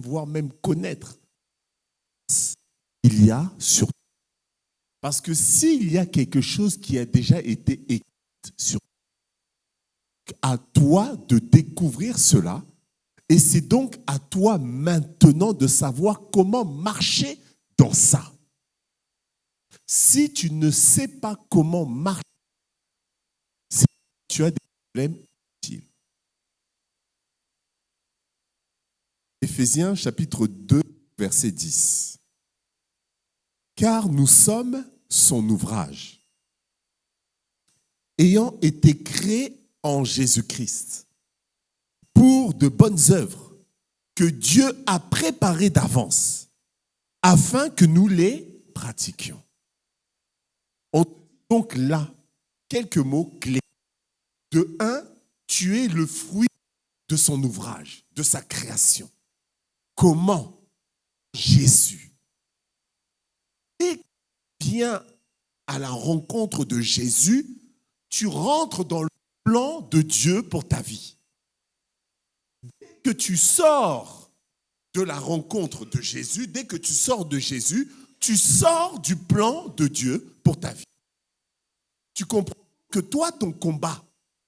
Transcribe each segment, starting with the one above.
voire même connaître il y a sur. Parce que s'il y a quelque chose qui a déjà été écrit sur, à toi de découvrir cela, et c'est donc à toi maintenant de savoir comment marcher dans ça. Si tu ne sais pas comment marcher, tu as des problèmes utiles. Éphésiens chapitre 2, verset 10. Car nous sommes son ouvrage, ayant été créés en Jésus-Christ pour de bonnes œuvres que Dieu a préparées d'avance afin que nous les pratiquions. Donc là, quelques mots clés. De un, tu es le fruit de son ouvrage, de sa création. Comment? Jésus. Et viens à la rencontre de Jésus, tu rentres dans le plan de Dieu pour ta vie. Dès que tu sors de la rencontre de Jésus, dès que tu sors de Jésus, tu sors du plan de Dieu pour ta vie. Tu comprends que toi, ton combat,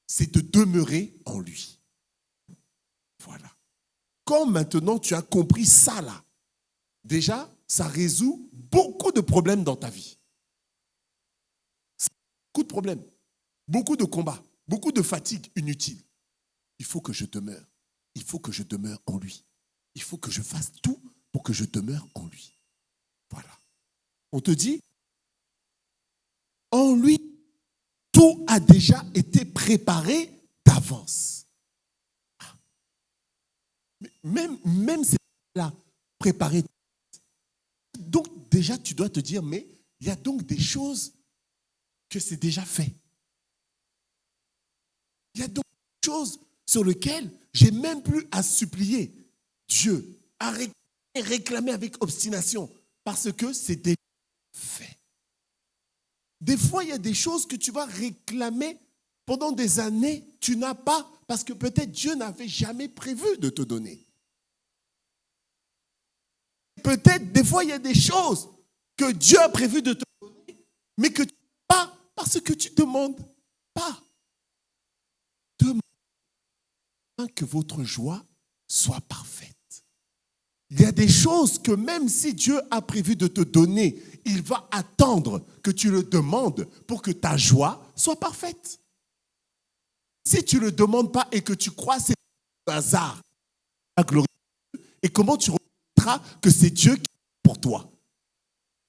c'est de demeurer en lui. Voilà. Quand maintenant tu as compris ça là, déjà, ça résout beaucoup de problèmes dans ta vie. Beaucoup de problèmes, beaucoup de combats, beaucoup de fatigues inutiles. Il faut que je demeure. Il faut que je demeure en lui. Il faut que je fasse tout pour que je demeure en lui. Voilà. On te dit, en lui, tout a déjà été préparé d'avance. Même c'est là, préparé. Donc déjà, tu dois te dire, mais il y a donc des choses que c'est déjà fait. Il y a donc des choses sur lesquelles j'ai même plus à supplier Dieu, à réclamer avec obstination, parce que c'est déjà fait. Des fois, il y a des choses que tu vas réclamer pendant des années, tu n'as pas, parce que peut-être Dieu n'avait jamais prévu de te donner. Peut-être, des fois, il y a des choses que Dieu a prévu de te donner, mais que tu n'as pas, parce que tu ne demandes pas. Demande que votre joie soit parfaite. Il y a des choses que même si Dieu a prévu de te donner, il va attendre que tu le demandes pour que ta joie soit parfaite. Si tu ne le demandes pas et que tu crois que c'est un hasard, la gloire de Dieu, et comment tu reconnaîtras que c'est Dieu qui est pour toi?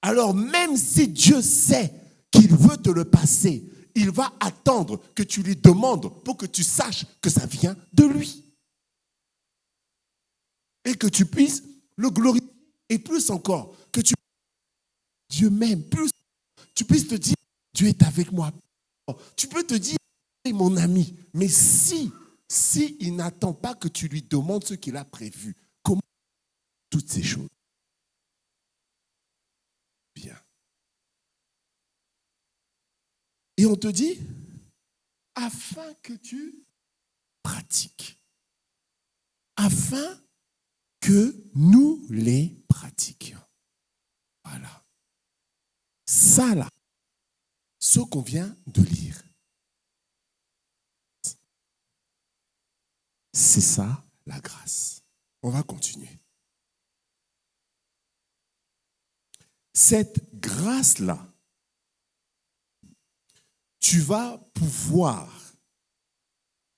Alors même si Dieu sait qu'il veut te le passer, il va attendre que tu lui demandes pour que tu saches que ça vient de lui. Et que tu puisses le glorifier. Et plus encore, que tu Dieu m'aime. Plus tu puisses te dire, Dieu est avec moi. Tu peux te dire, mon ami, mais si il n'attend pas que tu lui demandes ce qu'il a prévu, comment toutes ces choses? Bien. Et on te dit, afin que tu pratiques. Afin que nous les pratiquions. Voilà. Ça là, ce qu'on vient de lire, c'est ça la grâce. On va continuer. Cette grâce-là, tu vas pouvoir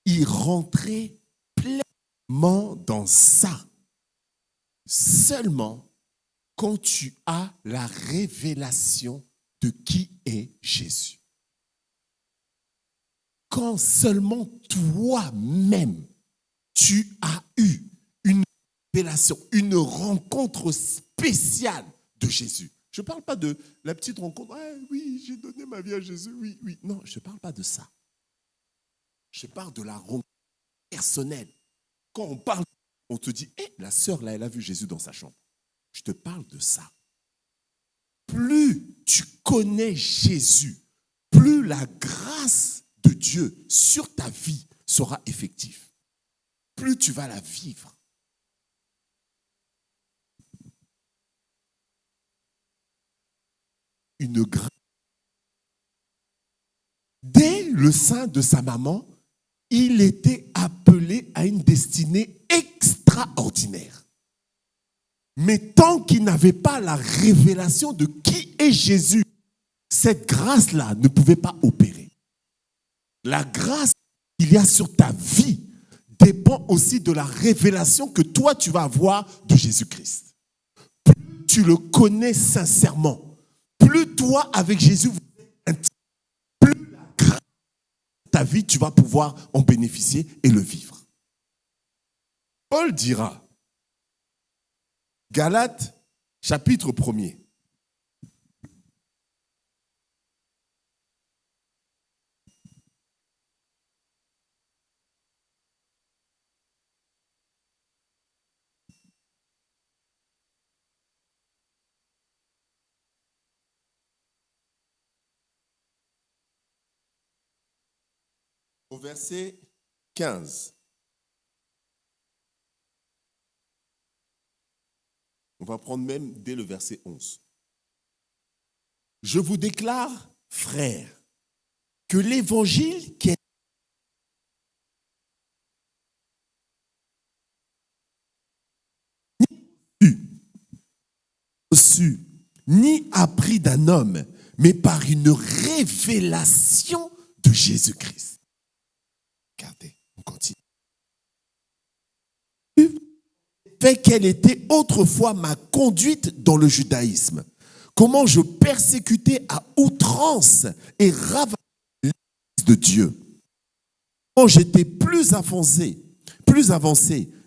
y rentrer pleinement dans ça seulement quand tu as la révélation de qui est Jésus. Quand seulement toi-même, tu as eu une révélation, une rencontre spéciale de Jésus. Je ne parle pas de la petite rencontre. Ah, oui, j'ai donné ma vie à Jésus. Oui, oui. Non, je ne parle pas de ça. Je parle de la rencontre personnelle. Quand on parle, on te dit, la sœur, là, elle a vu Jésus dans sa chambre. Je te parle de ça. Plus tu connais Jésus, plus la grâce de Dieu sur ta vie sera effective. Plus tu vas la vivre. une grâce. Dès le sein de sa maman, il était appelé à une destinée extraordinaire. Mais tant qu'il n'avait pas la révélation de qui est Jésus, cette grâce-là ne pouvait pas opérer. La grâce qu'il y a sur ta vie dépend aussi de la révélation que toi tu vas avoir de Jésus-Christ. Plus tu le connais sincèrement, plus toi avec Jésus vous êtes intime, plus la grâce de ta vie tu vas pouvoir en bénéficier et le vivre. Paul dira, Galates chapitre 1er. Au verset 15. On va prendre même dès le verset 11. Je vous déclare, frères, que l'évangile qui est reçu, ni appris d'un homme, mais par une révélation de Jésus-Christ. Regardez, on continue. Fait quelle était autrefois ma conduite dans le judaïsme. Comment je persécutais à outrance et ravageais l'Église de Dieu. Comment j'étais plus avancé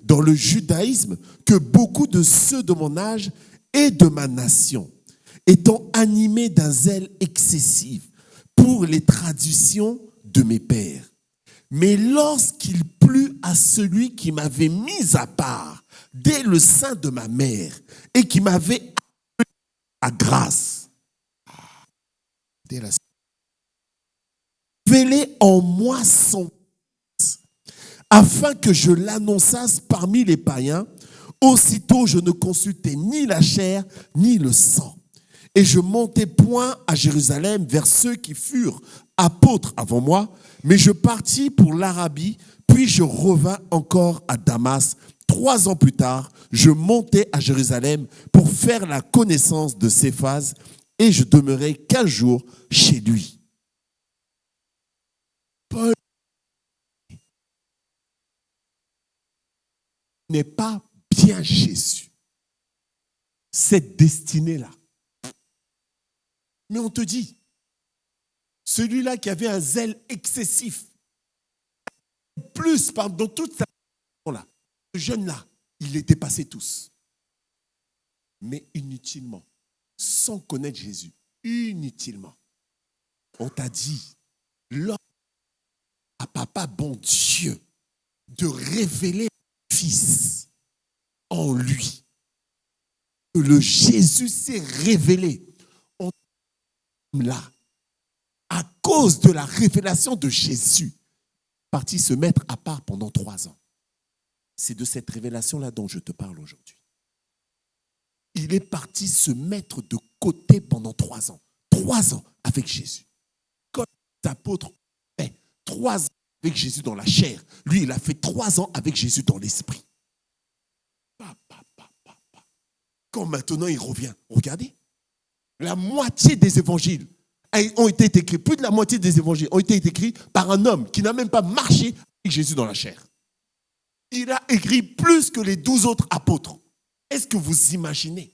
dans le judaïsme que beaucoup de ceux de mon âge et de ma nation, étant animé d'un zèle excessif pour les traditions de mes pères. Mais lorsqu'il plut à celui qui m'avait mis à part dès le sein de ma mère et qui m'avait appelé à grâce, révélé en moi son Fils, afin que je l'annonçasse parmi les païens, aussitôt je ne consultais ni la chair ni le sang. Et je montai point à Jérusalem vers ceux qui furent apôtres avant moi, mais je partis pour l'Arabie, puis je revins encore à Damas. 3 ans plus tard, je montai à Jérusalem pour faire la connaissance de Céphase et je demeurai 15 jours chez lui. Paul n'est pas bien Jésus. Cette destinée-là. Mais on te dit, celui-là qui avait un zèle excessif, plus dans toute sa vie, ce jeune-là, il les dépassait tous. Mais inutilement, sans connaître Jésus, inutilement. On t'a dit, lorsque à papa bon Dieu de révéler le Fils en lui, que le Jésus s'est révélé en là, à cause de la révélation de Jésus, parti se mettre à part pendant 3 ans. C'est de cette révélation-là dont je te parle aujourd'hui. Il est parti se mettre de côté pendant 3 ans. 3 ans avec Jésus. Comme les apôtres ont fait 3 ans avec Jésus dans la chair, lui, il a fait 3 ans avec Jésus dans l'esprit. Quand maintenant il revient, regardez, la moitié des évangiles ont été écrits, plus de la moitié des évangiles ont été écrits par un homme qui n'a même pas marché avec Jésus dans la chair. Il a écrit plus que les 12 autres apôtres. Est-ce que vous imaginez?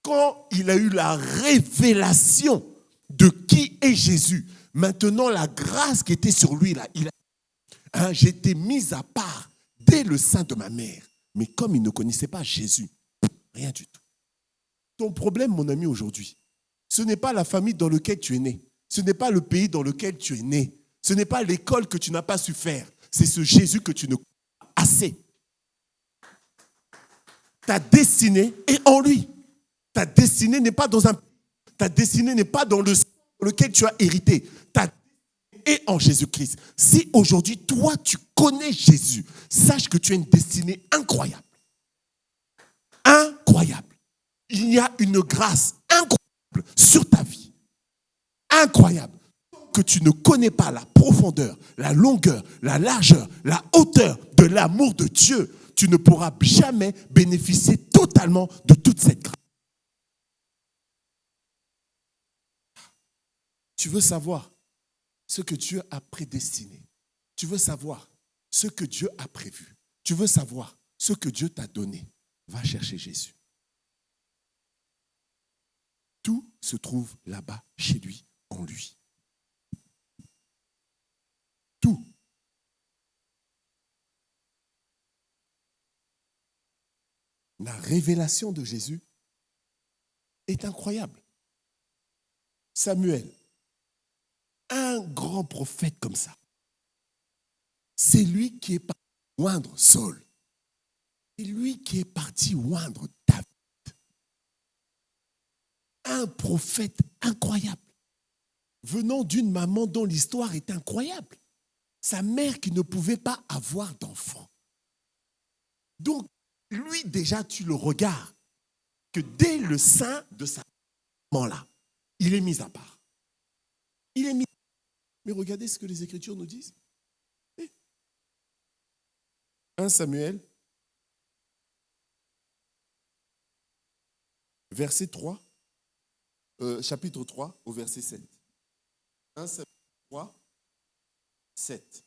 Quand il a eu la révélation de qui est Jésus, maintenant la grâce qui était sur lui, là, j'étais mis à part dès le sein de ma mère. Mais comme il ne connaissait pas Jésus, rien du tout. Ton problème, mon ami, aujourd'hui, ce n'est pas la famille dans laquelle tu es né. Ce n'est pas le pays dans lequel tu es né. Ce n'est pas l'école que tu n'as pas su faire. C'est ce Jésus que tu ne connais pas assez. Ta destinée est en lui. Ta destinée n'est pas dans un... Ta destinée n'est pas dans lequel tu as hérité. Ta destinée est en Jésus-Christ. Si aujourd'hui, toi, tu connais Jésus, sache que tu as une destinée incroyable. Incroyable. Il y a une grâce incroyable sur ta vie. Incroyable. Que tu ne connais pas la profondeur, la longueur, la largeur, la hauteur de l'amour de Dieu, tu ne pourras jamais bénéficier totalement de toute cette grâce. Tu veux savoir ce que Dieu a prédestiné. Tu veux savoir ce que Dieu a prévu. Tu veux savoir ce que Dieu t'a donné. Va chercher Jésus. Tout se trouve là-bas, chez lui, en lui. Tout. La révélation de Jésus est incroyable. Samuel, un grand prophète comme ça, c'est lui qui est parti oindre Saul. C'est lui qui est parti oindre David. Un prophète incroyable, venant d'une maman dont l'histoire est incroyable. Sa mère qui ne pouvait pas avoir d'enfant. Donc, lui déjà, tu le regardes, que dès le sein de sa maman-là, il est mis à part. Il est mis. Mais regardez ce que les Écritures nous disent. 1 Samuel, verset 3, chapitre 3, au verset 7. 1 Samuel 3, 7.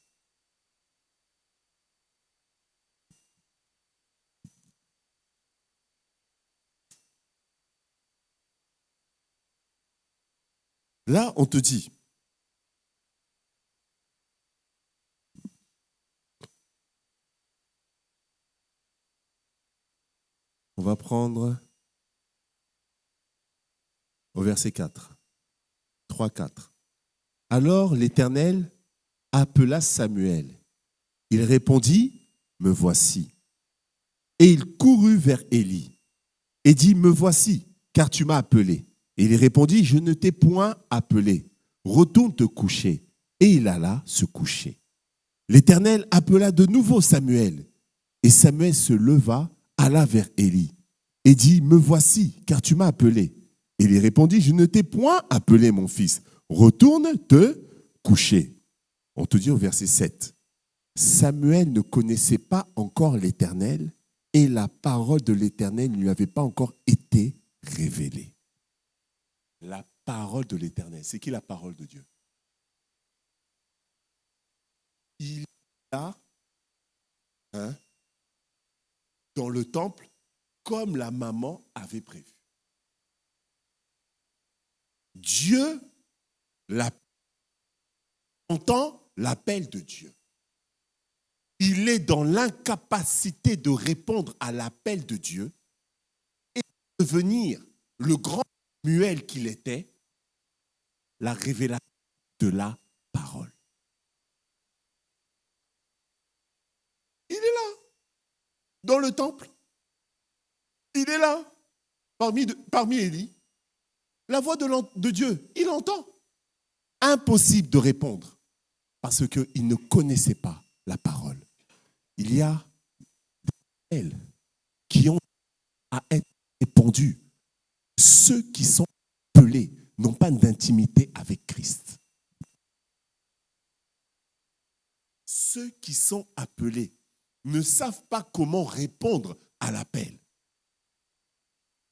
Là, on te dit, on va prendre au verset 4, 3, 4. Alors l'Éternel appela Samuel. Il répondit, me voici. Et il courut vers Élie et dit, me voici, car tu m'as appelé. Et il répondit, je ne t'ai point appelé. Retourne te coucher. Et il alla se coucher. L'Éternel appela de nouveau Samuel. Et Samuel se leva, alla vers Élie et dit, me voici, car tu m'as appelé. Et il répondit, je ne t'ai point appelé, mon fils. Retourne te coucher. On te dit au verset 7. Samuel ne connaissait pas encore l'Éternel et la parole de l'Éternel ne lui avait pas encore été révélée. La parole de l'Éternel, c'est qui la parole de Dieu? Il a dans le temple comme la maman avait prévu. Dieu entend l'appel de Dieu. Il est dans l'incapacité de répondre à l'appel de Dieu et de devenir le grand Samuel qu'il était, la révélation de la parole. Il est là, dans le temple. Il est là, parmi Élie. La voix de Dieu, il entend. Impossible de répondre parce qu'il ne connaissait pas la parole. Il y a des appels qui ont à être répondus. Ceux qui sont appelés n'ont pas d'intimité avec Christ. Ceux qui sont appelés ne savent pas comment répondre à l'appel.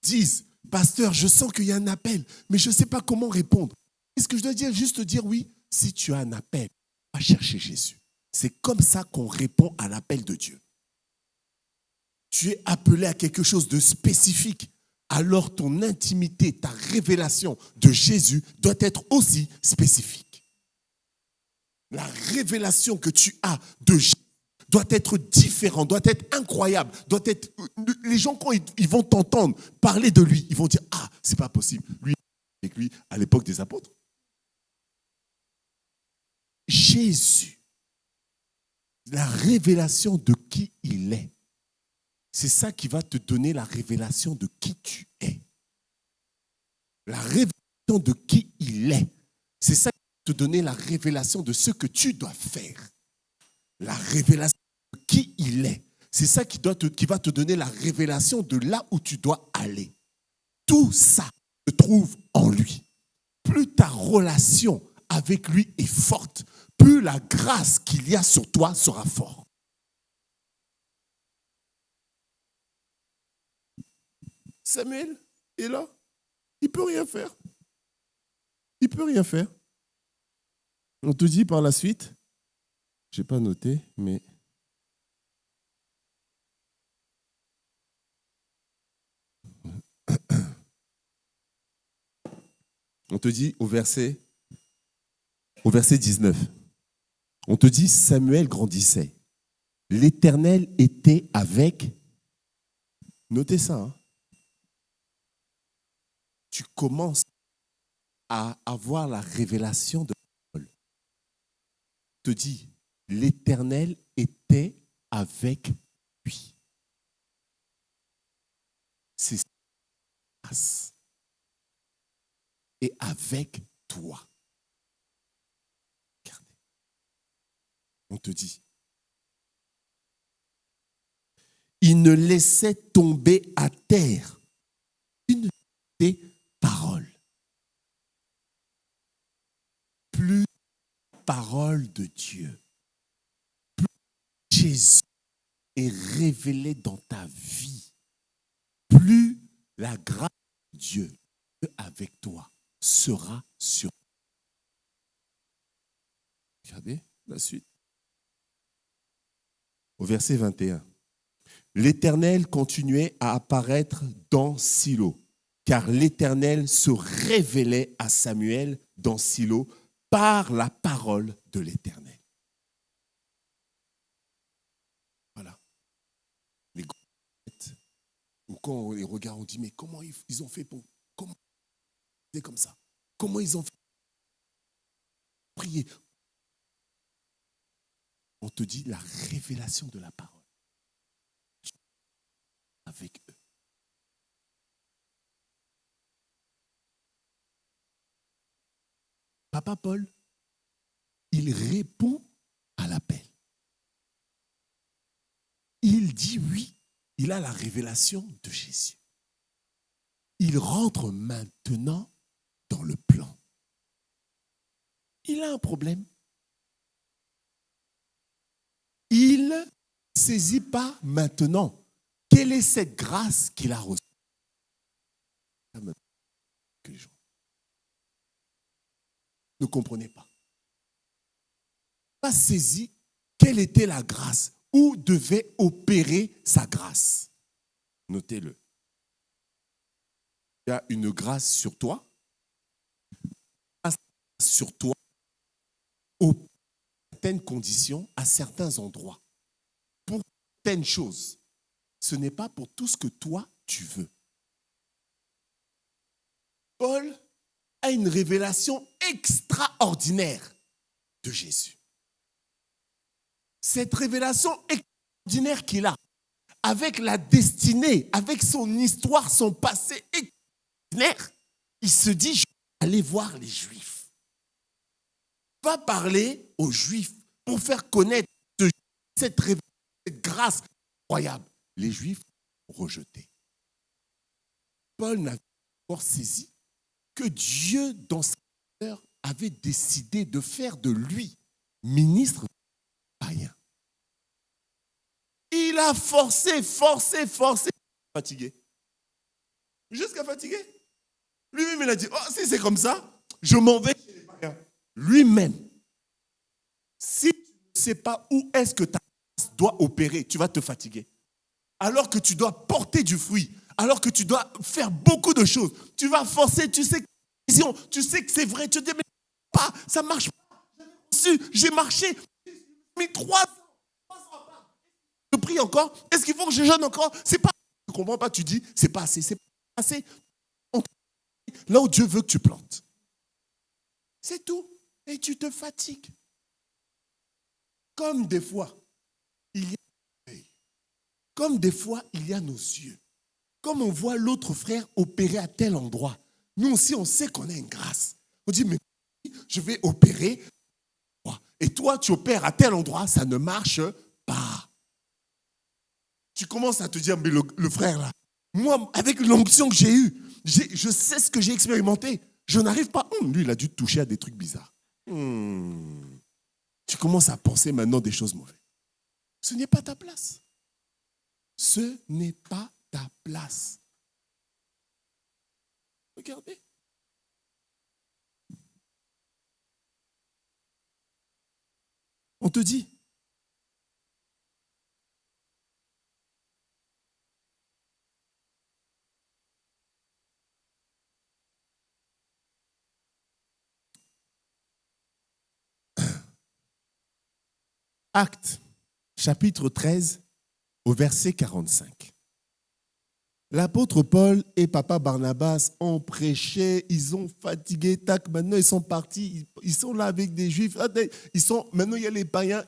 Disent, pasteur, je sens qu'il y a un appel, mais je ne sais pas comment répondre. Est-ce que je dois dire, juste dire oui? Si tu as un appel, va chercher Jésus. C'est comme ça qu'on répond à l'appel de Dieu. Tu es appelé à quelque chose de spécifique. Alors ton intimité, ta révélation de Jésus doit être aussi spécifique. La révélation que tu as de Jésus doit être différente, doit être incroyable, doit être. Les gens, quand ils vont t'entendre parler de lui, ils vont dire, ah, c'est pas possible. Lui, avec lui, à l'époque des apôtres. Jésus, la révélation de qui il est, c'est ça qui va te donner la révélation de qui tu es. La révélation de qui il est, c'est ça qui va te donner la révélation de ce que tu dois faire. La révélation de qui il est, c'est ça qui va te donner la révélation de là où tu dois aller. Tout ça se trouve en lui, plus ta relation avec lui est forte, plus la grâce qu'il y a sur toi sera forte. Samuel est là, il ne peut rien faire. Il ne peut rien faire. On te dit par la suite, je n'ai pas noté, mais... On te dit au verset 19, on te dit Samuel grandissait. L'Éternel était avec... Notez ça. Hein. Tu commences à avoir la révélation de Paul. On te dit, l'Éternel était avec lui. C'est sa grâce. Et avec toi. Regardez. On te dit. Il ne laissait tomber à terre une des paroles. Plus la parole de Dieu, plus Jésus est révélé dans ta vie, plus la grâce de Dieu avec toi sera sur toi. Regardez la suite. Au verset 21. L'Éternel continuait à apparaître dans Silo, car l'Éternel se révélait à Samuel dans Silo par la parole de l'Éternel. Voilà. Les grands, ou quand on les regarde, on dit, mais comment ils ont fait pour... Comment c'est comme ça? Comment ils ont fait pour prier? On te dit la révélation de la parole. Avec eux. Papa Paul, il répond à l'appel. Il dit oui, il a la révélation de Jésus. Il rentre maintenant dans le plan. Il a un problème. Il ne saisit pas maintenant. Quelle est cette grâce qu'il a reçue? Que les gens ne comprenaient pas. Il n'a pas saisi quelle était la grâce, où devait opérer sa grâce. Notez-le. Il y a une grâce sur toi, sur toi, aux certaines conditions, à certains endroits, pour certaines choses. Ce n'est pas pour tout ce que toi, tu veux. Paul a une révélation extraordinaire de Jésus. Cette révélation extraordinaire qu'il a, avec la destinée, avec son histoire, son passé extraordinaire, il se dit, je vais aller voir les Juifs. Il va parler aux Juifs pour faire connaître cette révélation, cette grâce incroyable. Les Juifs ont rejeté. Paul n'avait pas encore saisi que Dieu, dans sa cœur, avait décidé de faire de lui ministre païen. Il a forcé, fatigué. Jusqu'à fatigué. Lui-même, il a dit, oh, si c'est comme ça, je m'en vais chez les païens. Lui-même, si tu ne sais pas où est-ce que ta grâce doit opérer, tu vas te fatiguer. Alors que tu dois porter du fruit, alors que tu dois faire beaucoup de choses, tu vas forcer, tu sais que c'est vrai, tu te dis, mais pas, ça ne marche pas. J'ai marché, j'ai mis 3 ans. Je prie encore. Est-ce qu'il faut que je jeûne encore? C'est pas. Tu ne comprends pas, tu dis, c'est pas assez, c'est pas assez. Là où Dieu veut que tu plantes. C'est tout. Et tu te fatigues. Comme des fois, il y a nos yeux. Comme on voit l'autre frère opérer à tel endroit. Nous aussi, on sait qu'on a une grâce. On dit, mais je vais opérer. Et toi, tu opères à tel endroit, ça ne marche pas. Tu commences à te dire, mais le frère là, moi, avec l'onction que j'ai eue, je sais ce que j'ai expérimenté. Je n'arrive pas. Lui, il a dû toucher à des trucs bizarres. Tu commences à penser maintenant des choses mauvaises. Ce n'est pas ta place. Ce n'est pas ta place. Regardez. On te dit. Actes, chapitre 13, au verset 45. L'apôtre Paul et papa Barnabas ont prêché, ils ont fatigué, tac, maintenant ils sont partis, ils sont là avec des juifs, maintenant il y a les païens,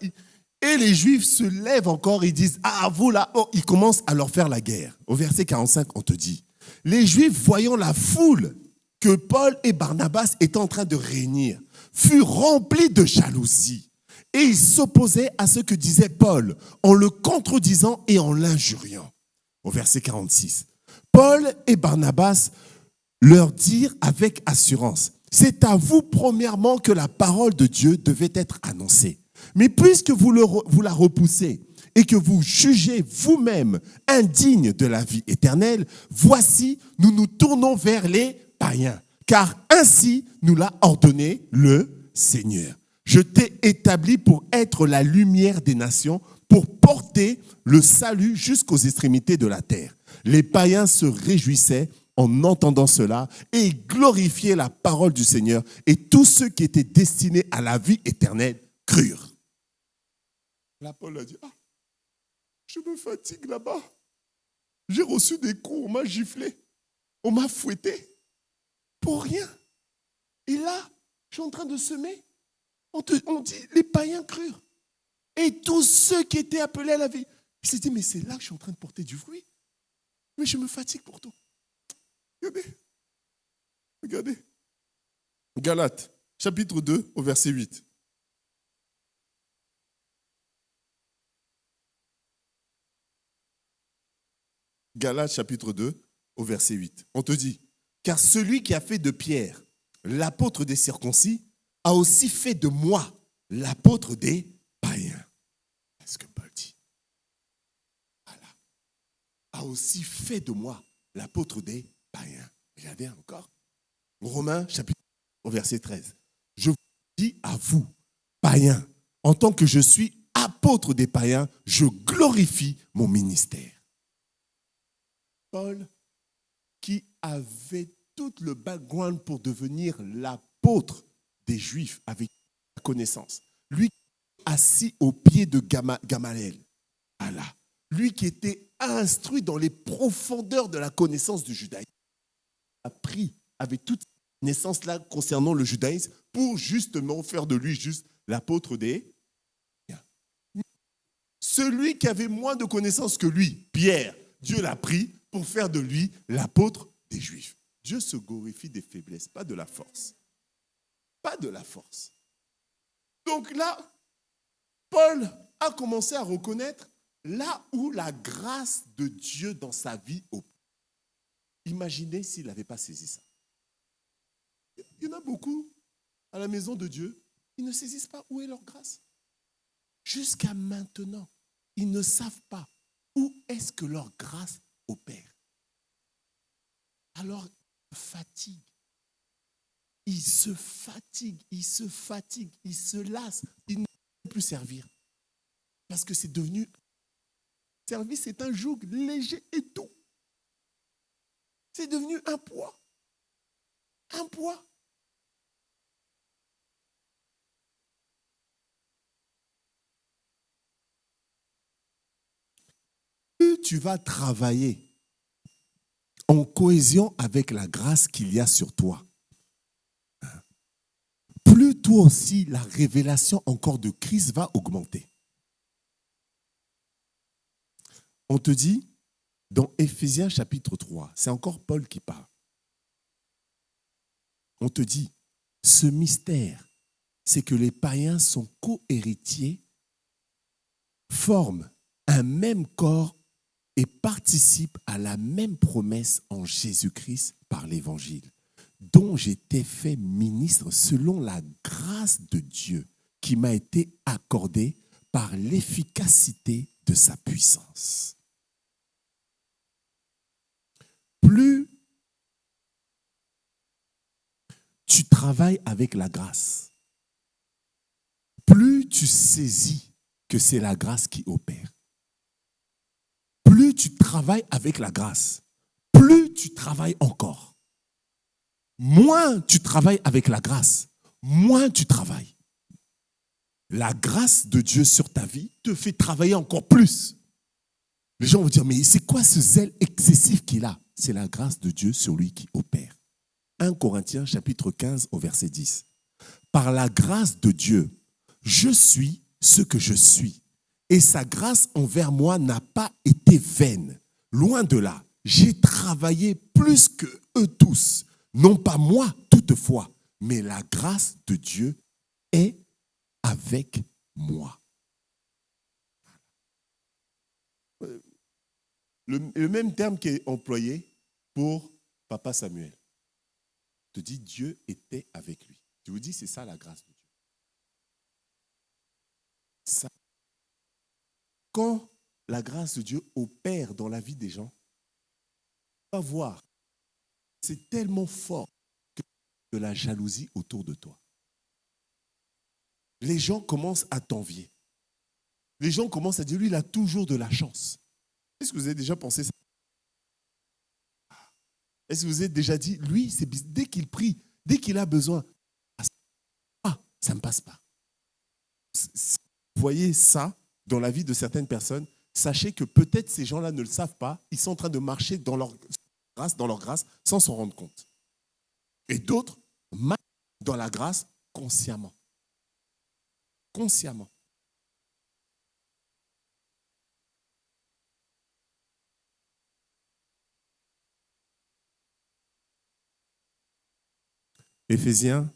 et les juifs se lèvent encore, ils disent, vous là, ils commencent à leur faire la guerre. Au verset 45, on te dit, les juifs voyant la foule que Paul et Barnabas étaient en train de réunir, furent remplis de jalousie. Et ils s'opposaient à ce que disait Paul en le contredisant et en l'injuriant. Au verset 46, Paul et Barnabas leur dirent avec assurance, c'est à vous premièrement que la parole de Dieu devait être annoncée. Mais puisque vous la repoussez et que vous jugez vous-même indigne de la vie éternelle, voici, nous nous tournons vers les païens, car ainsi nous l'a ordonné le Seigneur. Je t'ai établi pour être la lumière des nations, pour porter le salut jusqu'aux extrémités de la terre. Les païens se réjouissaient en entendant cela et glorifiaient la parole du Seigneur, et tous ceux qui étaient destinés à la vie éternelle crurent. Là, Paul a dit, je me fatigue là-bas. J'ai reçu des coups, on m'a giflé, on m'a fouetté, pour rien. Et là, je suis en train de semer. On dit, les païens crurent. Et tous ceux qui étaient appelés à la vie. Il s'est dit, mais c'est là que je suis en train de porter du fruit. Mais je me fatigue pour tout. Regardez. Galates, chapitre 2, au verset 8. Galates, chapitre 2, au verset 8. On te dit, car celui qui a fait de Pierre l'apôtre des circoncis a aussi fait de moi l'apôtre des païens. C'est ce que Paul dit. Voilà. A aussi fait de moi l'apôtre des païens. Regardez encore. Romains, chapitre 1, au verset 13. Je vous dis à vous, païens, en tant que je suis apôtre des païens, je glorifie mon ministère. Paul, qui avait tout le background pour devenir l'apôtre des Juifs avec la connaissance. Lui assis au pied de Gamaliel. Allah. Lui qui était instruit dans les profondeurs de la connaissance du judaïsme. Appris avec toute cette connaissance-là concernant le judaïsme pour justement faire de lui juste l'apôtre des... Celui qui avait moins de connaissances que lui, Pierre, Dieu l'a pris pour faire de lui l'apôtre des Juifs. Dieu se glorifie des faiblesses, pas de la force. Pas de la force. Donc là, Paul a commencé à reconnaître là où la grâce de Dieu dans sa vie opère. Imaginez s'il n'avait pas saisi ça. Il y en a beaucoup à la maison de Dieu, ils ne saisissent pas où est leur grâce. Jusqu'à maintenant, ils ne savent pas où est-ce que leur grâce opère. Alors, ils se fatiguent. Ils se fatiguent, ils se lassent. Ils ne peuvent plus servir. Parce que c'est devenu... Le service est un joug léger et doux. C'est devenu un poids. Un poids. Plus tu vas travailler en cohésion avec la grâce qu'il y a sur toi, plus toi aussi, la révélation encore de Christ va augmenter. On te dit, dans Éphésiens chapitre 3, c'est encore Paul qui parle. On te dit, ce mystère, c'est que les païens sont co-héritiers, forment un même corps et participent à la même promesse en Jésus-Christ par l'Évangile, dont j'étais fait ministre selon la grâce de Dieu qui m'a été accordée par l'efficacité de sa puissance. Plus tu travailles avec la grâce, plus tu saisis que c'est la grâce qui opère. Plus tu travailles avec la grâce, plus tu travailles encore. Moins tu travailles avec la grâce, moins tu travailles. La grâce de Dieu sur ta vie te fait travailler encore plus. Les gens vont dire, mais c'est quoi ce zèle excessif qu'il a? C'est la grâce de Dieu sur lui qui opère. 1 Corinthiens chapitre 15 au verset 10. Par la grâce de Dieu, je suis ce que je suis. Et sa grâce envers moi n'a pas été vaine. Loin de là, j'ai travaillé plus que eux tous. Non pas moi toutefois, mais la grâce de Dieu est avec moi. Le même terme qui est employé pour Papa Samuel. Te dit Dieu était avec lui. Je vous dis, c'est ça la grâce de Dieu. Ça. Quand la grâce de Dieu opère dans la vie des gens, tu vas voir, c'est tellement fort que de la jalousie autour de toi. Les gens commencent à t'envier. Les gens commencent à dire, lui, il a toujours de la chance. Est-ce que vous avez déjà pensé ça? Est-ce que vous avez déjà dit, lui, dès qu'il prie, dès qu'il a besoin, ça ne passe pas. Si vous voyez ça dans la vie de certaines personnes, sachez que peut-être ces gens-là ne le savent pas, ils sont en train de marcher dans leur grâce sans s'en rendre compte. Et d'autres marchent dans la grâce consciemment. Consciemment. Éphésiens, vous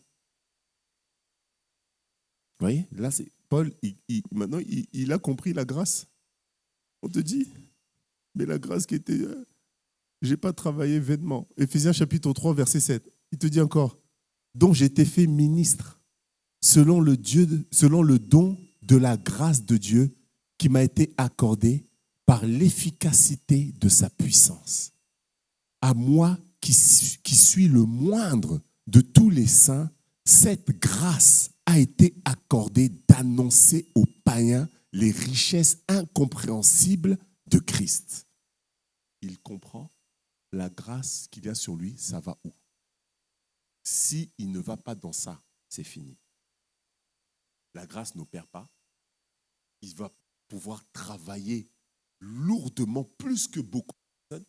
voyez, là c'est Paul, maintenant il a compris la grâce. On te dit, mais la grâce qui était, j'ai pas travaillé vainement. Éphésiens chapitre 3, verset 7. Il te dit encore, dont j'ai été fait ministre, selon le don de la grâce de Dieu qui m'a été accordée par l'efficacité de sa puissance. À moi qui suis le moindre de tous les saints, cette grâce a été accordée d'annoncer aux païens les richesses incompréhensibles de Christ. Il comprend la grâce qu'il y a sur lui, ça va où? S'il ne va pas dans ça, c'est fini. La grâce n'opère pas. Il va pouvoir travailler lourdement plus que beaucoup de personnes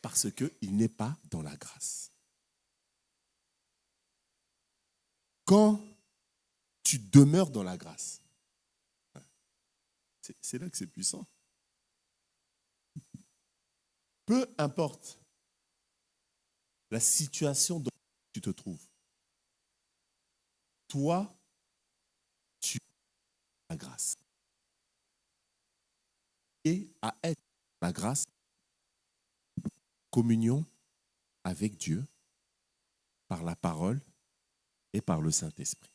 parce qu'il n'est pas dans la grâce. Quand tu demeures dans la grâce, c'est là que c'est puissant. Peu importe la situation dans laquelle tu te trouves, toi, tu as la grâce. Et à être dans la grâce, communion avec Dieu par la parole et par le Saint-Esprit.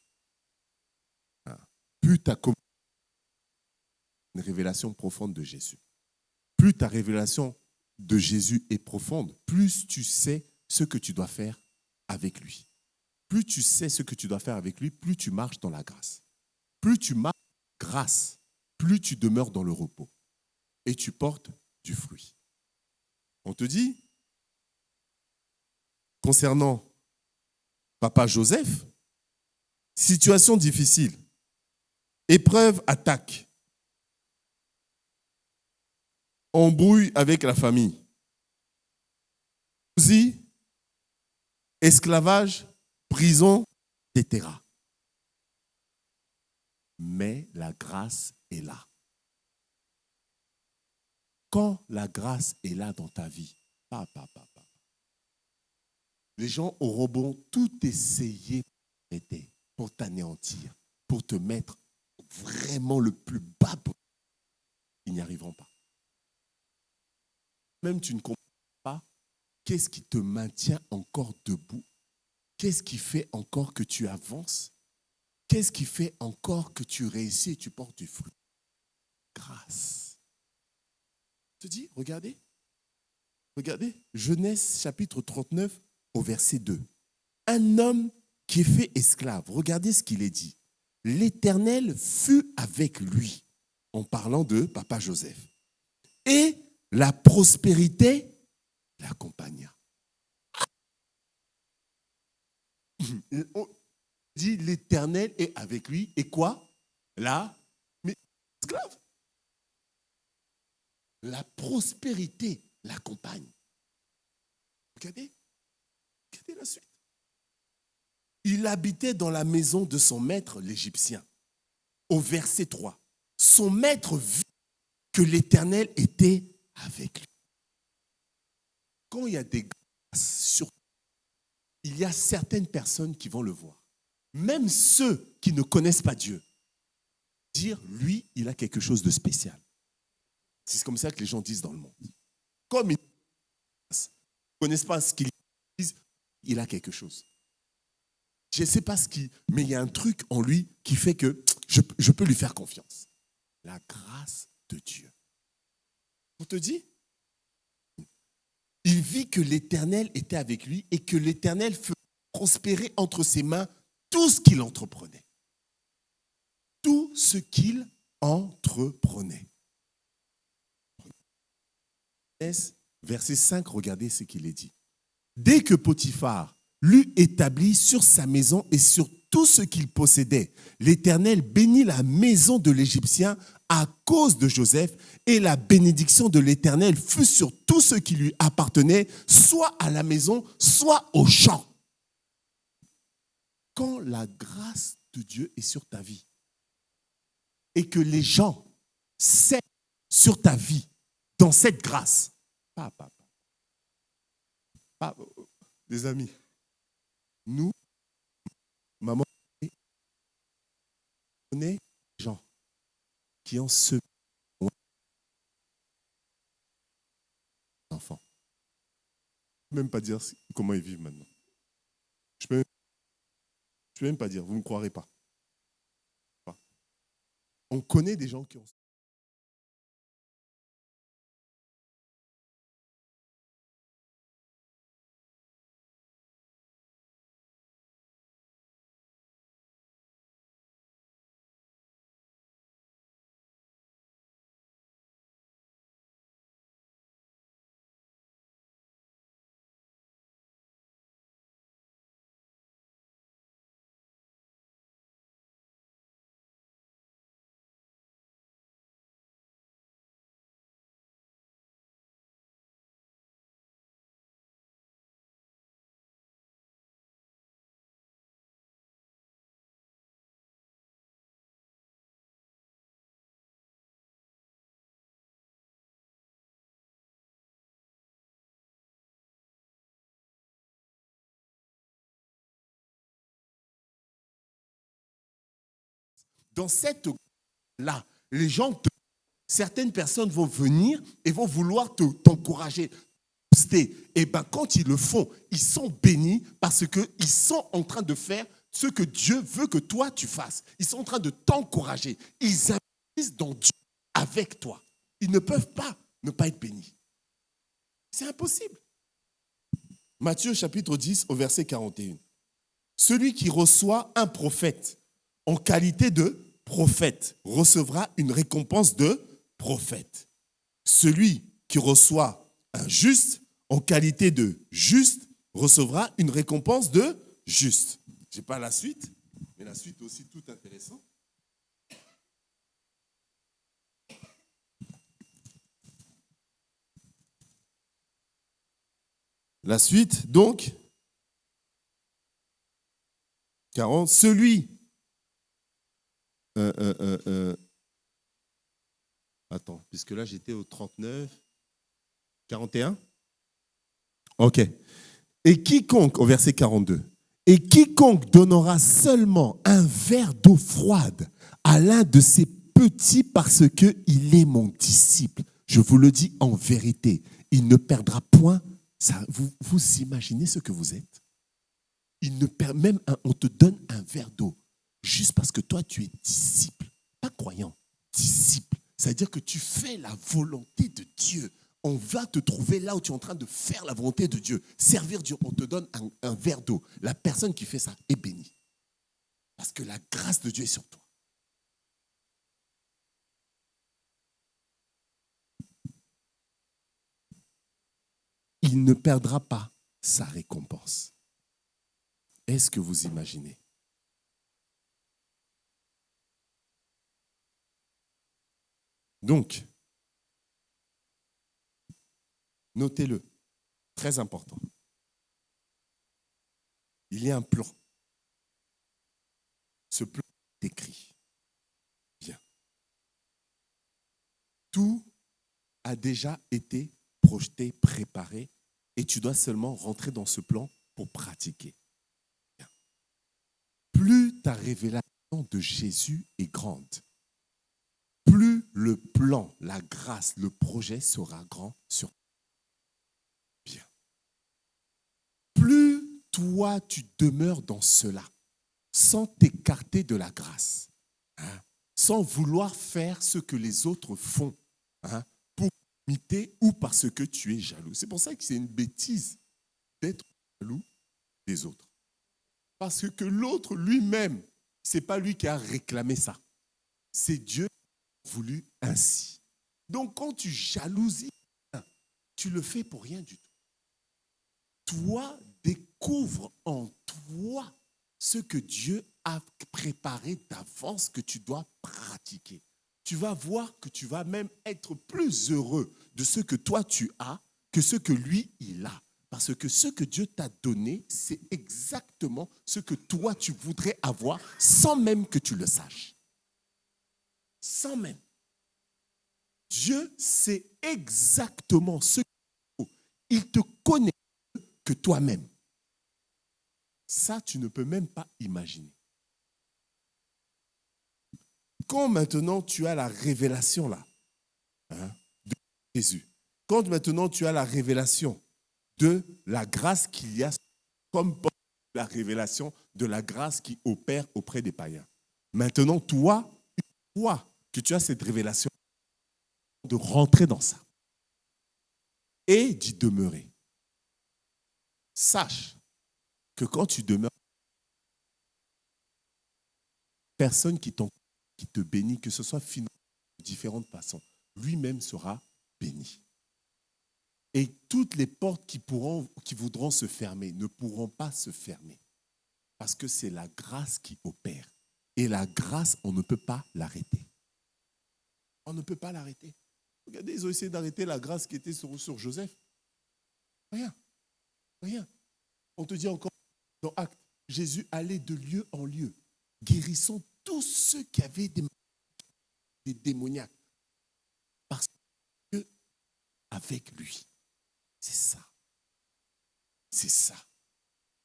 Plus tu as une révélation profonde de Jésus, plus ta révélation de Jésus est profonde, plus tu sais ce que tu dois faire avec lui. Plus tu sais ce que tu dois faire avec lui, plus tu marches dans la grâce. Plus tu marches dans la grâce, plus tu demeures dans le repos et tu portes du fruit. On te dit, concernant Papa Joseph, situation difficile, épreuve, attaque, embrouille avec la famille, esclavage, prison, etc. Mais la grâce est là. Quand la grâce est là dans ta vie, les gens auront beau tout essayer pour t'anéantir, pour te mettre vraiment le plus bas possible. Ils n'y arriveront pas. Même tu ne comprends pas, qu'est-ce qui te maintient encore debout? Qu'est-ce qui fait encore que tu avances? Qu'est-ce qui fait encore que tu réussis et tu portes du fruit? Grâce. Je te dis, regardez, Genèse chapitre 39 au verset 2. Un homme qui est fait esclave, regardez ce qu'il est dit. L'Éternel fut avec lui, en parlant de papa Joseph. Et la prospérité l'accompagna. On dit l'Éternel est avec lui. Et quoi? Là, mais esclave. La prospérité l'accompagne. Regardez la suite. Il habitait dans la maison de son maître, l'Égyptien. Au verset 3, son maître vit que l'Éternel était avec lui. Quand il y a des grâces sur il y a certaines personnes qui vont le voir. Même ceux qui ne connaissent pas Dieu. Dire, lui, il a quelque chose de spécial. C'est comme ça que les gens disent dans le monde. Comme ils ne connaissent pas ce qu'ils disent, il a quelque chose. Je ne sais pas ce qui, mais il y a un truc en lui qui fait que je peux lui faire confiance. La grâce de Dieu. On te dit, il vit que l'Éternel était avec lui et que l'Éternel ferait prospérer entre ses mains tout ce qu'il entreprenait. Tout ce qu'il entreprenait. Verset 5, regardez ce qu'il est dit. Dès que Potiphar l'eut établi sur sa maison et sur tout ce qu'il possédait, l'Éternel bénit la maison de l'Égyptien à cause de Joseph, et la bénédiction de l'Éternel fut sur tout ce qui lui appartenait, soit à la maison, soit au champ. Quand la grâce de Dieu est sur ta vie et que les gens s'aiment sur ta vie dans cette grâce, les amis, nous, maman, on est des gens qui ont ce enfant. Je ne peux même pas dire comment ils vivent maintenant. Je ne peux même pas dire, vous ne me croirez pas. On connaît des gens qui ont dans cette là, les gens, certaines personnes vont venir et vont vouloir t'encourager. Et bien quand ils le font, ils sont bénis parce qu'ils sont en train de faire ce que Dieu veut que toi tu fasses. Ils sont en train de t'encourager. Ils investissent dans Dieu avec toi. Ils ne peuvent pas ne pas être bénis. C'est impossible. Matthieu chapitre 10 au verset 41. Celui qui reçoit un prophète en qualité de prophète recevra une récompense de prophète. Celui qui reçoit un juste en qualité de juste recevra une récompense de juste. Je n'ai pas la suite, mais la suite est aussi tout intéressante. La suite, donc, 40, celui... Attends, puisque là j'étais au 39, 41. Ok. Et quiconque, au verset 42, et quiconque donnera seulement un verre d'eau froide à l'un de ses petits parce qu'il est mon disciple, je vous le dis en vérité, il ne perdra point. Ça, vous imaginez ce que vous êtes? Il ne perd même on te donne un verre d'eau juste parce que toi tu es disciple, pas croyant, disciple. C'est-à-dire que tu fais la volonté de Dieu. On va te trouver là où tu es en train de faire la volonté de Dieu, servir Dieu. On te donne un verre d'eau. La personne qui fait ça est bénie parce que la grâce de Dieu est sur toi. Il ne perdra pas sa récompense. Est-ce que vous imaginez? Donc, notez-le, très important. Il y a un plan. Ce plan est écrit. Bien. Tout a déjà été projeté, préparé, et tu dois seulement rentrer dans ce plan pour pratiquer. Bien. Plus ta révélation de Jésus est grande, plus le plan, la grâce, le projet sera grand sur toi. Bien. Plus toi tu demeures dans cela, sans t'écarter de la grâce, hein, sans vouloir faire ce que les autres font, hein, pour imiter ou parce que tu es jaloux. C'est pour ça que c'est une bêtise d'être jaloux des autres. Parce que l'autre lui-même, ce n'est pas lui qui a réclamé ça. C'est Dieu qui a voulu ainsi. Donc quand tu jalousies, tu le fais pour rien du tout. Toi, découvre en toi ce que Dieu a préparé d'avance que tu dois pratiquer. Tu vas voir que tu vas même être plus heureux de ce que toi tu as que ce que lui il a. Parce que ce que Dieu t'a donné, c'est exactement ce que toi tu voudrais avoir sans même que tu le saches. Sans même. Dieu sait exactement ce qu'il faut. Il te connaît que toi-même. Ça, tu ne peux même pas imaginer. Quand maintenant tu as la révélation là, hein, de Jésus, quand maintenant tu as la révélation de la grâce qu'il y a, comme la révélation de la grâce qui opère auprès des païens. Maintenant, toi que tu as cette révélation, de rentrer dans ça et d'y demeurer. Sache que quand tu demeures, personne qui te bénit, que ce soit financièrement de différentes façons, lui-même sera béni. Et toutes les portes qui voudront se fermer ne pourront pas se fermer. Parce que c'est la grâce qui opère. Et la grâce, on ne peut pas l'arrêter. On ne peut pas l'arrêter. Regardez, ils ont essayé d'arrêter la grâce qui était sur Joseph. Rien. Rien. On te dit encore dans Actes, Jésus allait de lieu en lieu, guérissant tous ceux qui avaient des démoniaques. Parce que avec lui, c'est ça. C'est ça.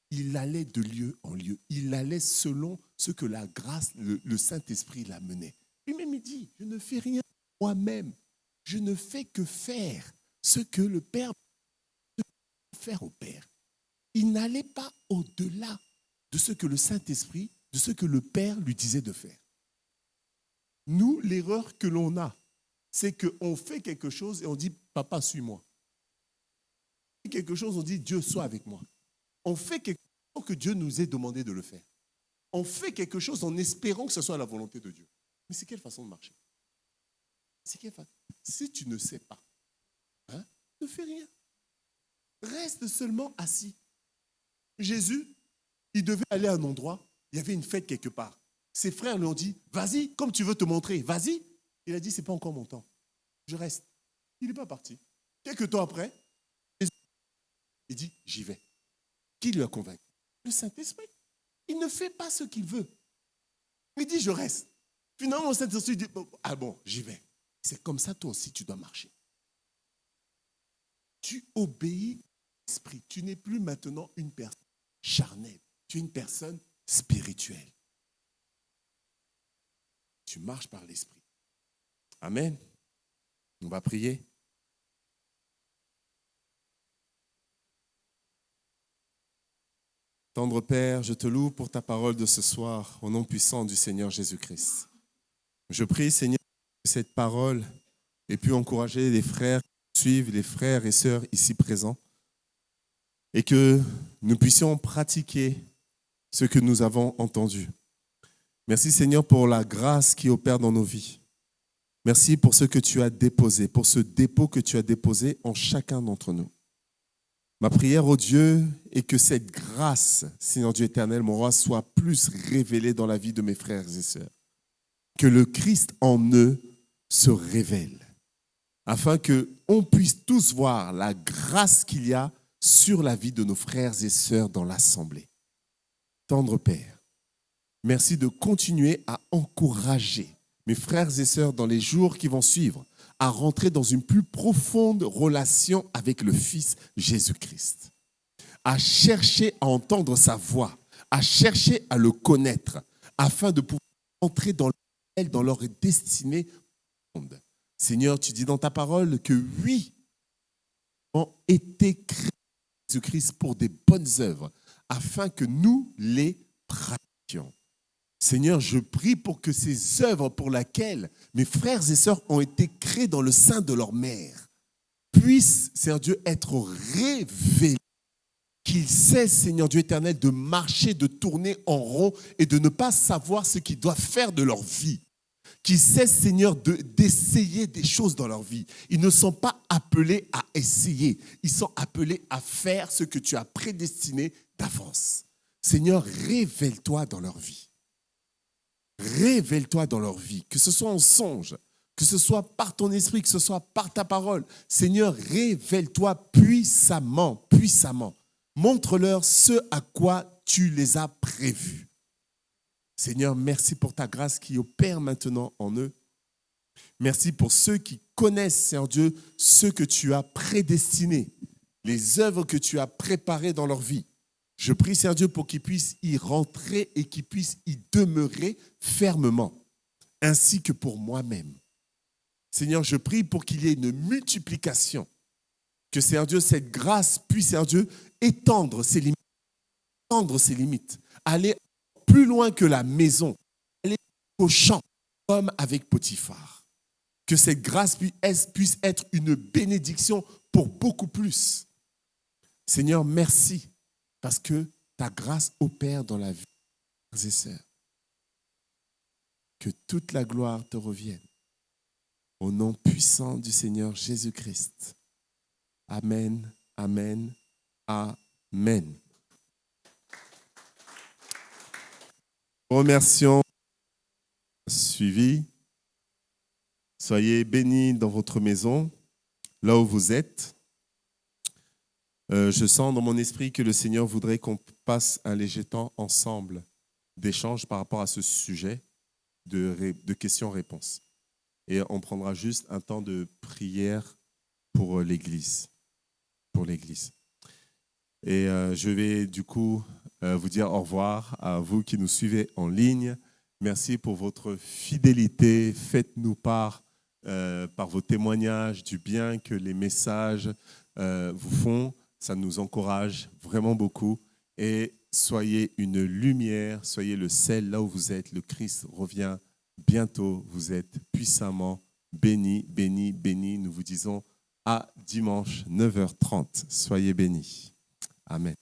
Il allait de lieu en lieu. Il allait selon ce que la grâce, le Saint-Esprit l'amenait. Lui-même, il dit, je ne fais rien moi-même. Je ne fais que faire ce que le Père veut faire au Père. Il n'allait pas au-delà de ce que le Saint-Esprit, de ce que le Père lui disait de faire. Nous, l'erreur que l'on a, c'est qu'on fait quelque chose et on dit, papa, suis-moi. On fait quelque chose, on dit, Dieu, sois avec moi. On fait quelque chose que Dieu nous ait demandé de le faire. On fait quelque chose en espérant que ce soit la volonté de Dieu. Mais c'est quelle façon de marcher? C'est quelle façon? Si tu ne sais pas, hein, ne fais rien. Reste seulement assis. Jésus, il devait aller à un endroit, il y avait une fête quelque part. Ses frères lui ont dit, vas-y, comme tu veux te montrer, vas-y. Il a dit, ce n'est pas encore mon temps. Je reste. Il n'est pas parti. Quelques temps après, Jésus, il dit, j'y vais. Qui lui a convaincu? Le Saint-Esprit. Il ne fait pas ce qu'il veut. Il dit, je reste. Finalement, le Saint-Esprit dit, ah bon, j'y vais. C'est comme ça, toi aussi, tu dois marcher. Tu obéis à l'Esprit. Tu n'es plus maintenant une personne charnelle. Tu es une personne spirituelle. Tu marches par l'Esprit. Amen. On va prier. Tendre Père, je te loue pour ta parole de ce soir, au nom puissant du Seigneur Jésus-Christ. Je prie, Seigneur, que cette parole ait pu encourager les frères qui suivent, les frères et sœurs ici présents, et que nous puissions pratiquer ce que nous avons entendu. Merci, Seigneur, pour la grâce qui opère dans nos vies. Merci pour ce que tu as déposé, pour ce dépôt que tu as déposé en chacun d'entre nous. Ma prière, ô Dieu, est que cette grâce, Seigneur Dieu éternel, mon roi, soit plus révélée dans la vie de mes frères et sœurs. Que le Christ en eux se révèle, afin qu'on puisse tous voir la grâce qu'il y a sur la vie de nos frères et sœurs dans l'assemblée. Tendre Père, merci de continuer à encourager mes frères et sœurs dans les jours qui vont suivre, à rentrer dans une plus profonde relation avec le Fils Jésus-Christ, à chercher à entendre sa voix, à chercher à le connaître, afin de pouvoir entrer dans leur destinée profonde. Seigneur, tu dis dans ta parole que oui, ont été créés Jésus-Christ pour des bonnes œuvres, afin que nous les pratiquions. Seigneur, je prie pour que ces œuvres pour lesquelles mes frères et sœurs ont été créés dans le sein de leur mère puissent, Seigneur Dieu, être révélées. Qu'ils cessent, Seigneur Dieu éternel, de marcher, de tourner en rond et de ne pas savoir ce qu'ils doivent faire de leur vie. Qu'ils cessent, Seigneur, d'essayer des choses dans leur vie. Ils ne sont pas appelés à essayer. Ils sont appelés à faire ce que tu as prédestiné d'avance. Seigneur, révèle-toi dans leur vie. Révèle-toi dans leur vie, que ce soit en songe, que ce soit par ton esprit, que ce soit par ta parole. Seigneur, révèle-toi puissamment, puissamment. Montre-leur ce à quoi tu les as prévus. Seigneur, merci pour ta grâce qui opère maintenant en eux. Merci pour ceux qui connaissent, Seigneur Dieu, ce que tu as prédestiné, les œuvres que tu as préparées dans leur vie. Je prie, Seigneur Dieu, pour qu'ils puissent y rentrer et qu'ils puissent y demeurer fermement, ainsi que pour moi-même. Seigneur, je prie pour qu'il y ait une multiplication, que, Seigneur Dieu, cette grâce puisse, Seigneur Dieu, étendre ses limites, aller plus loin que la maison, aller au champ, comme avec Potiphar. Que cette grâce puisse être une bénédiction pour beaucoup plus. Seigneur, merci. Parce que ta grâce opère dans la vie de frères et sœurs. Que toute la gloire te revienne. Au nom puissant du Seigneur Jésus-Christ. Amen, amen, amen. Remercions suivi. Soyez bénis dans votre maison, là où vous êtes. Je sens dans mon esprit que le Seigneur voudrait qu'on passe un léger temps ensemble d'échange par rapport à ce sujet de questions-réponses. Et on prendra juste un temps de prière pour l'Église. Et je vais du coup vous dire au revoir à vous qui nous suivez en ligne. Merci pour votre fidélité. Faites-nous part par vos témoignages du bien que les messages vous font. Ça nous encourage vraiment beaucoup. Et soyez une lumière, soyez le sel là où vous êtes. Le Christ revient bientôt. Vous êtes puissamment bénis, bénis, bénis. Nous vous disons à dimanche 9h30. Soyez bénis. Amen.